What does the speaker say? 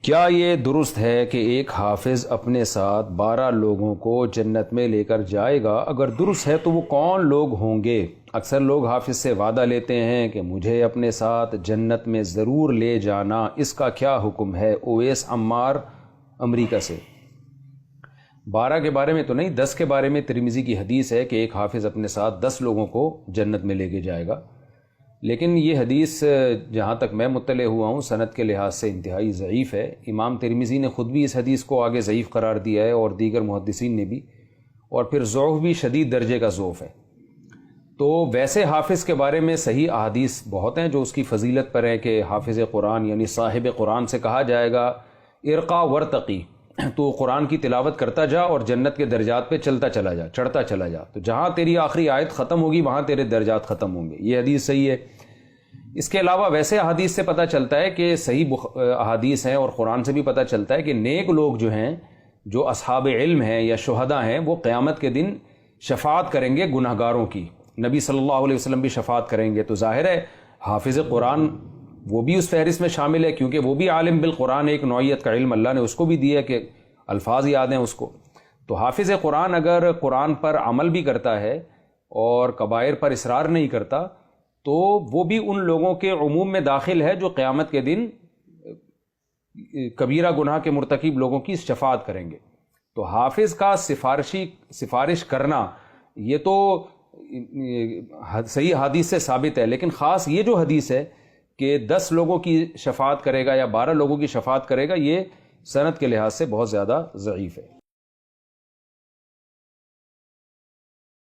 کیا یہ درست ہے کہ ایک حافظ اپنے ساتھ 12 لوگوں کو جنت میں لے کر جائے گا؟ اگر درست ہے تو وہ کون لوگ ہوں گے؟ اکثر لوگ حافظ سے وعدہ لیتے ہیں کہ مجھے اپنے ساتھ جنت میں ضرور لے جانا، اس کا کیا حکم ہے؟ اویس عمار امریکہ سے۔ 12 کے بارے میں تو نہیں، 10 کے بارے میں ترمذی کی حدیث ہے کہ ایک حافظ اپنے ساتھ 10 لوگوں کو جنت میں لے کے جائے گا، لیکن یہ حدیث جہاں تک میں مطلع ہوا ہوں سند کے لحاظ سے انتہائی ضعیف ہے۔ امام ترمذی نے خود بھی اس حدیث کو آگے ضعیف قرار دیا ہے اور دیگر محدثین نے بھی، اور پھر ضعف بھی شدید درجے کا ضعف ہے۔ تو ویسے حافظ کے بارے میں صحیح احادیث بہت ہیں جو اس کی فضیلت پر ہیں کہ حافظ قرآن یعنی صاحب قرآن سے کہا جائے گا ارقا ورتقی، تو قرآن کی تلاوت کرتا جا اور جنت کے درجات پہ چلتا چلا جا، چڑھتا چلا جا، تو جہاں تیری آخری آیت ختم ہوگی وہاں تیرے درجات ختم ہوں گے۔ یہ حدیث صحیح ہے۔ اس کے علاوہ ویسے احادیث سے پتہ چلتا ہے کہ صحیح احادیث ہیں، اور قرآن سے بھی پتہ چلتا ہے کہ نیک لوگ جو ہیں، جو اصحاب علم ہیں یا شہداء ہیں، وہ قیامت کے دن شفاعت کریں گے گناہگاروں کی۔ نبی صلی اللہ علیہ وسلم بھی شفاعت کریں گے، تو ظاہر ہے حافظ قرآن وہ بھی اس فہرست میں شامل ہے، کیونکہ وہ بھی عالم بالقرآن، ایک نوعیت کا علم اللہ نے اس کو بھی دیا کہ الفاظ یاد ہیں اس کو۔ تو حافظ قرآن اگر قرآن پر عمل بھی کرتا ہے اور کبائر پر اصرار نہیں کرتا تو وہ بھی ان لوگوں کے عموم میں داخل ہے جو قیامت کے دن کبیرہ گناہ کے مرتکب لوگوں کی شفاعت کریں گے۔ تو حافظ کا سفارش کرنا یہ تو صحیح حدیث سے ثابت ہے، لیکن خاص یہ جو حدیث ہے کہ 10 لوگوں کی شفاعت کرے گا یا 12 لوگوں کی شفاعت کرے گا، یہ سند کے لحاظ سے بہت زیادہ ضعیف ہے۔